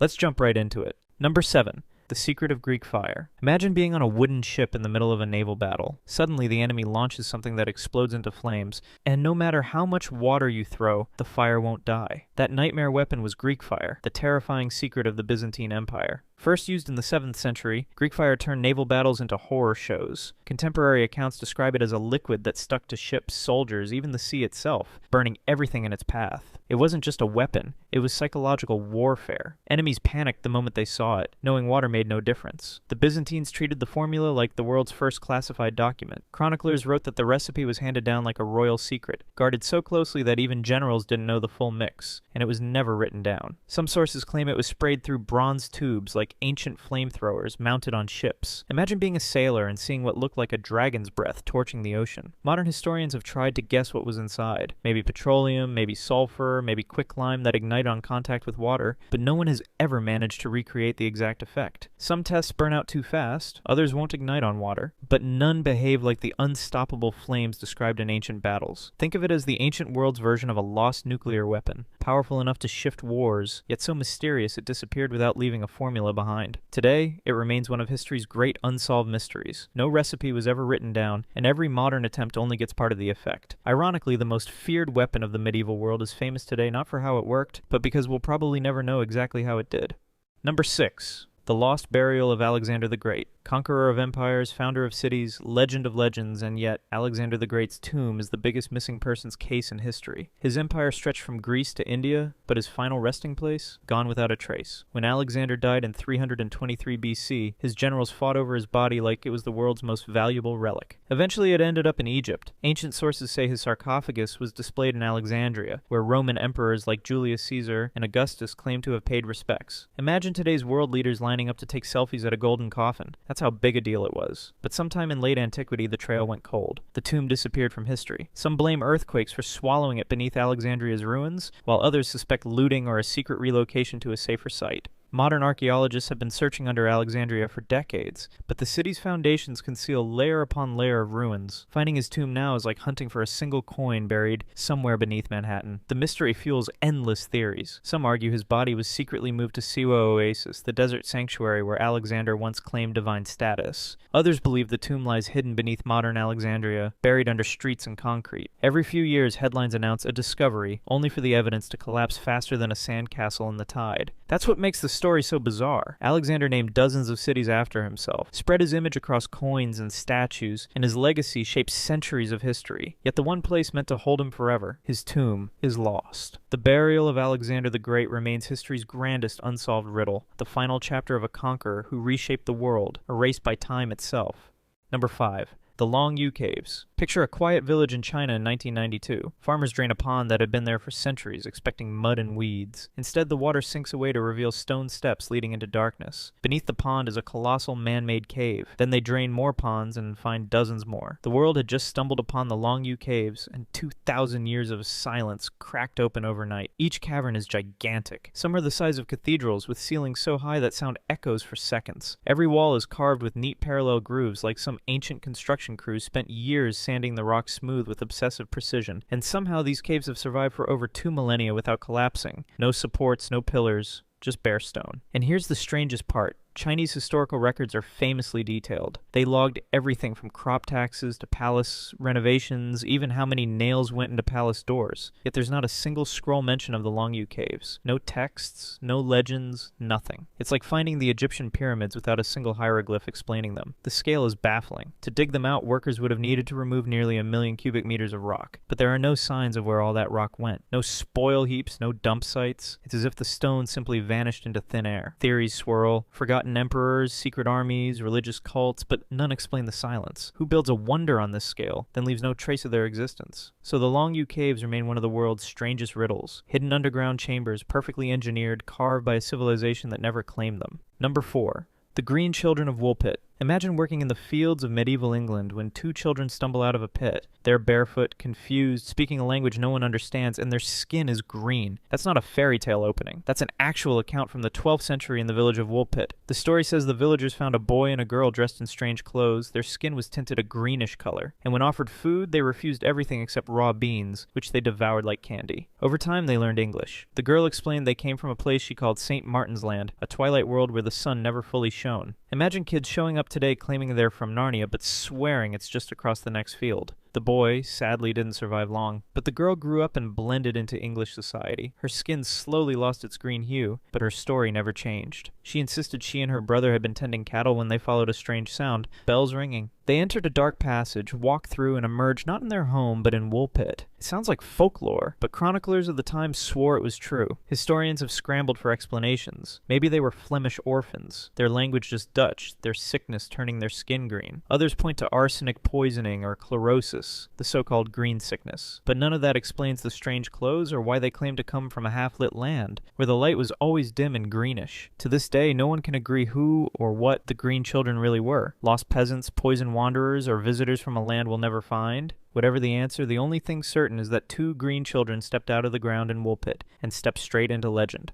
Let's jump right into it. Number 7. The Secret of Greek Fire. Imagine being on a wooden ship in the middle of a naval battle. Suddenly, the enemy launches something that explodes into flames, and no matter how much water you throw, the fire won't die. That nightmare weapon was Greek fire, the terrifying secret of the Byzantine Empire. First used in the 7th century, Greek fire turned naval battles into horror shows. Contemporary accounts describe it as a liquid that stuck to ships, soldiers, even the sea itself, burning everything in its path. It wasn't just a weapon, it was psychological warfare. Enemies panicked the moment they saw it, knowing water made no difference. The Byzantines treated the formula like the world's first classified document. Chroniclers wrote that the recipe was handed down like a royal secret, guarded so closely that even generals didn't know the full mix, and it was never written down. Some sources claim it was sprayed through bronze tubes like ancient flamethrowers mounted on ships. Imagine being a sailor and seeing what looked like a dragon's breath torching the ocean. Modern historians have tried to guess what was inside. Maybe petroleum, maybe sulfur, maybe quicklime that ignite on contact with water, but no one has ever managed to recreate the exact effect. Some tests burn out too fast, others won't ignite on water, but none behave like the unstoppable flames described in ancient battles. Think of it as the ancient world's version of a lost nuclear weapon, powerful enough to shift wars, yet so mysterious it disappeared without leaving a formula behind. Today, it remains one of history's great unsolved mysteries. No recipe was ever written down, and every modern attempt only gets part of the effect. Ironically, the most feared weapon of the medieval world is famous today not for how it worked, but because we'll probably never know exactly how it did. Number 6. The Lost Burial of Alexander the Great. Conqueror of empires, founder of cities, legend of legends, and yet Alexander the Great's tomb is the biggest missing persons case in history. His empire stretched from Greece to India, but his final resting place? Gone without a trace. When Alexander died in 323 BC, his generals fought over his body like it was the world's most valuable relic. Eventually it ended up in Egypt. Ancient sources say his sarcophagus was displayed in Alexandria, where Roman emperors like Julius Caesar and Augustus claimed to have paid respects. Imagine today's world leaders lining up to take selfies at a golden coffin. That's how big a deal it was. But sometime in late antiquity, the trail went cold. The tomb disappeared from history. Some blame earthquakes for swallowing it beneath Alexandria's ruins, while others suspect looting or a secret relocation to a safer site. Modern archaeologists have been searching under Alexandria for decades, but the city's foundations conceal layer upon layer of ruins. Finding his tomb now is like hunting for a single coin buried somewhere beneath Manhattan. The mystery fuels endless theories. Some argue his body was secretly moved to Siwa Oasis, the desert sanctuary where Alexander once claimed divine status. Others believe the tomb lies hidden beneath modern Alexandria, buried under streets and concrete. Every few years, headlines announce a discovery, only for the evidence to collapse faster than a sandcastle in the tide. That's what makes the story so bizarre. Alexander named dozens of cities after himself, spread his image across coins and statues, and his legacy shaped centuries of history. Yet the one place meant to hold him forever, his tomb, is lost. The burial of Alexander the Great remains history's grandest unsolved riddle, the final chapter of a conqueror who reshaped the world, erased by time itself. Number 5. The Longyou Caves. Picture a quiet village in China in 1992. Farmers drain a pond that had been there for centuries, expecting mud and weeds. Instead, the water sinks away to reveal stone steps leading into darkness. Beneath the pond is a colossal man-made cave. Then they drain more ponds and find dozens more. The world had just stumbled upon the Longyou Caves, and 2,000 years of silence cracked open overnight. Each cavern is gigantic. Some are the size of cathedrals, with ceilings so high that sound echoes for seconds. Every wall is carved with neat parallel grooves, like some ancient construction crews spent years sanding the rock smooth with obsessive precision, and somehow these caves have survived for over 2 millennia without collapsing. No supports, no pillars, just bare stone. And here's the strangest part. Chinese historical records are famously detailed. They logged everything from crop taxes to palace renovations, even how many nails went into palace doors. Yet there's not a single scroll mention of the Longyou Caves. No texts, no legends, nothing. It's like finding the Egyptian pyramids without a single hieroglyph explaining them. The scale is baffling. To dig them out, workers would have needed to remove nearly 1 million cubic meters of rock. But there are no signs of where all that rock went. No spoil heaps, no dump sites. It's as if the stone simply vanished into thin air. Theories swirl, forgotten emperors, secret armies, religious cults, but none explain the silence. Who builds a wonder on this scale, then leaves no trace of their existence? So the Longyou Caves remain one of the world's strangest riddles. Hidden underground chambers, perfectly engineered, carved by a civilization that never claimed them. Number 4. The Green Children of Woolpit. Imagine working in the fields of medieval England when two children stumble out of a pit. They're barefoot, confused, speaking a language no one understands, and their skin is green. That's not a fairy tale opening. That's an actual account from the 12th century in the village of Woolpit. The story says the villagers found a boy and a girl dressed in strange clothes. Their skin was tinted a greenish color, and when offered food, they refused everything except raw beans, which they devoured like candy. Over time, they learned English. The girl explained they came from a place she called St. Martin's Land, a twilight world where the sun never fully shone. Imagine kids showing up today claiming they're from Narnia, but swearing it's just across the next field. The boy, sadly, didn't survive long, but the girl grew up and blended into English society. Her skin slowly lost its green hue, but her story never changed. She insisted she and her brother had been tending cattle when they followed a strange sound, bells ringing. They entered a dark passage, walked through, and emerged not in their home, but in Woolpit. It sounds like folklore, but chroniclers of the time swore it was true. Historians have scrambled for explanations. Maybe they were Flemish orphans, their language just Dutch, their sickness turning their skin green. Others point to arsenic poisoning or chlorosis, the so-called green sickness. But none of that explains the strange clothes or why they claim to come from a half-lit land, where the light was always dim and greenish. To this day, no one can agree who or what the green children really were. Lost peasants, poisoned wanderers, or visitors from a land we'll never find? Whatever the answer, the only thing certain is that two green children stepped out of the ground in Woolpit and stepped straight into legend.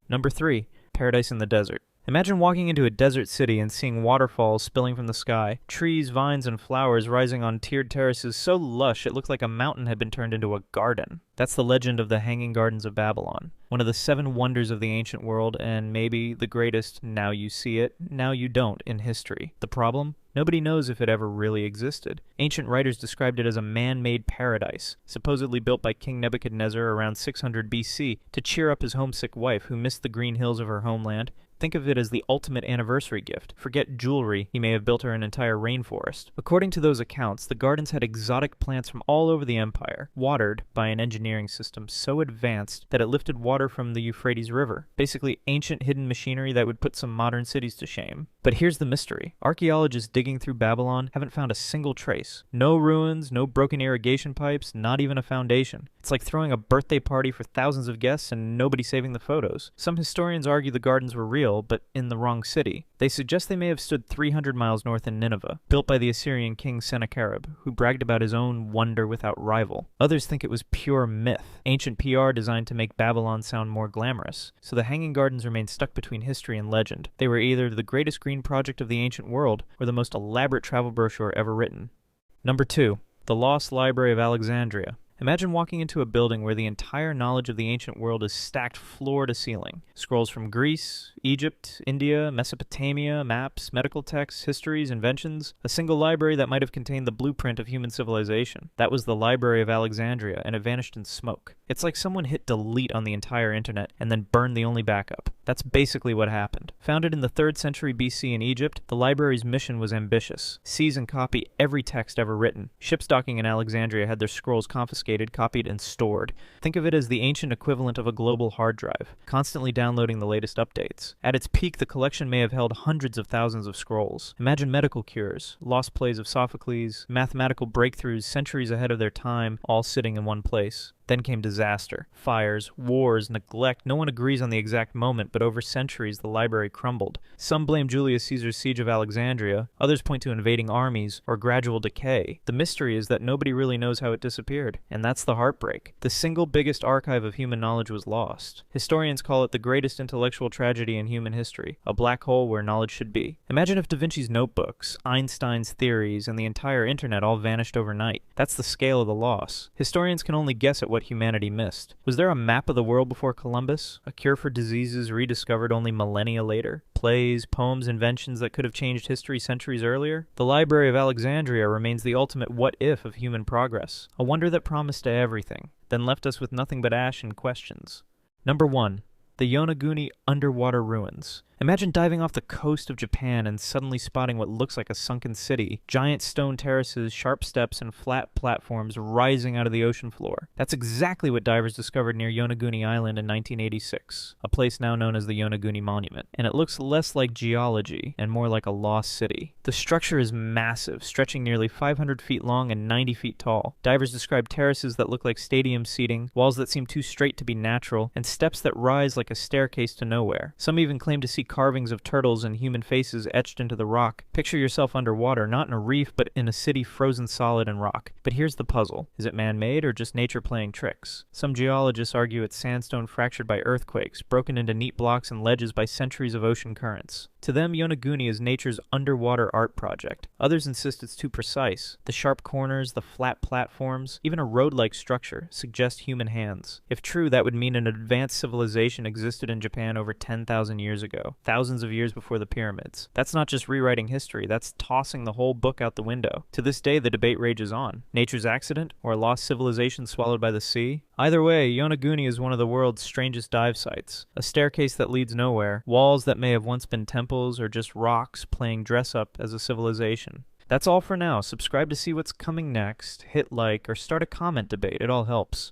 Number 3. Paradise in the desert. Imagine walking into a desert city and seeing waterfalls spilling from the sky, trees, vines, and flowers rising on tiered terraces so lush it looked like a mountain had been turned into a garden. That's the legend of the Hanging Gardens of Babylon, one of the 7 wonders of the ancient world, and maybe the greatest now you see it, now you don't in history. The problem? Nobody knows if it ever really existed. Ancient writers described it as a man-made paradise, supposedly built by King Nebuchadnezzar around 600 BC to cheer up his homesick wife who missed the green hills of her homeland. Think of it as the ultimate anniversary gift. Forget jewelry, he may have built her an entire rainforest. According to those accounts, the gardens had exotic plants from all over the empire, watered by an engineering system so advanced that it lifted water from the Euphrates River. Basically ancient hidden machinery that would put some modern cities to shame. But here's the mystery. Archaeologists digging through Babylon haven't found a single trace. No ruins, no broken irrigation pipes, not even a foundation. It's like throwing a birthday party for thousands of guests and nobody saving the photos. Some historians argue the gardens were real, but in the wrong city. They suggest they may have stood 300 miles north in Nineveh, built by the Assyrian king Sennacherib, who bragged about his own wonder without rival. Others think it was pure myth, ancient PR designed to make Babylon sound more glamorous. So the Hanging Gardens remain stuck between history and legend. They were either the greatest green project of the ancient world, or the most elaborate travel brochure ever written. Number 2. The Lost Library of Alexandria. Imagine walking into a building where the entire knowledge of the ancient world is stacked floor to ceiling. Scrolls from Greece, Egypt, India, Mesopotamia, maps, medical texts, histories, inventions. A single library that might have contained the blueprint of human civilization. That was the Library of Alexandria, and it vanished in smoke. It's like someone hit delete on the entire internet and then burned the only backup. That's basically what happened. Founded in the 3rd century BC in Egypt, the library's mission was ambitious. Seize and copy every text ever written. Ships docking in Alexandria had their scrolls confiscated, copied, and stored. Think of it as the ancient equivalent of a global hard drive, constantly downloading the latest updates. At its peak, the collection may have held hundreds of thousands of scrolls. Imagine medical cures, lost plays of Sophocles, mathematical breakthroughs centuries ahead of their time, all sitting in one place. Then came disaster, fires, wars, neglect. No one agrees on the exact moment, but over centuries the library crumbled. Some blame Julius Caesar's siege of Alexandria, others point to invading armies or gradual decay. The mystery is that nobody really knows how it disappeared, and that's the heartbreak. The single biggest archive of human knowledge was lost. Historians call it the greatest intellectual tragedy in human history, a black hole where knowledge should be. Imagine if Da Vinci's notebooks, Einstein's theories, and the entire internet all vanished overnight. That's the scale of the loss. Historians can only guess at what humanity missed. Was there a map of the world before Columbus? A cure for diseases rediscovered only millennia later? Plays, poems, inventions that could have changed history centuries earlier? The Library of Alexandria remains the ultimate what-if of human progress. A wonder that promised to everything, then left us with nothing but ash and questions. Number 1. The Yonaguni underwater ruins. Imagine diving off the coast of Japan and suddenly spotting what looks like a sunken city. Giant stone terraces, sharp steps, and flat platforms rising out of the ocean floor. That's exactly what divers discovered near Yonaguni Island in 1986, a place now known as the Yonaguni Monument. And it looks less like geology and more like a lost city. The structure is massive, stretching nearly 500 feet long and 90 feet tall. Divers describe terraces that look like stadium seating, walls that seem too straight to be natural, and steps that rise like a staircase to nowhere. Some even claim to see carvings of turtles and human faces etched into the rock. Picture yourself underwater, not in a reef, but in a city frozen solid in rock. But here's the puzzle. Is it man-made or just nature playing tricks? Some geologists argue it's sandstone fractured by earthquakes, broken into neat blocks and ledges by centuries of ocean currents. To them, Yonaguni is nature's underwater art project. Others insist it's too precise. The sharp corners, the flat platforms, even a road-like structure suggest human hands. If true, that would mean an advanced civilization existed in Japan over 10,000 years ago, thousands of years before the pyramids. That's not just rewriting history, that's tossing the whole book out the window. To this day, the debate rages on. Nature's accident, or a lost civilization swallowed by the sea? Either way, Yonaguni is one of the world's strangest dive sites. A staircase that leads nowhere, walls that may have once been temples or just rocks playing dress-up as a civilization. That's all for now. Subscribe to see what's coming next, hit like, or start a comment debate. It all helps.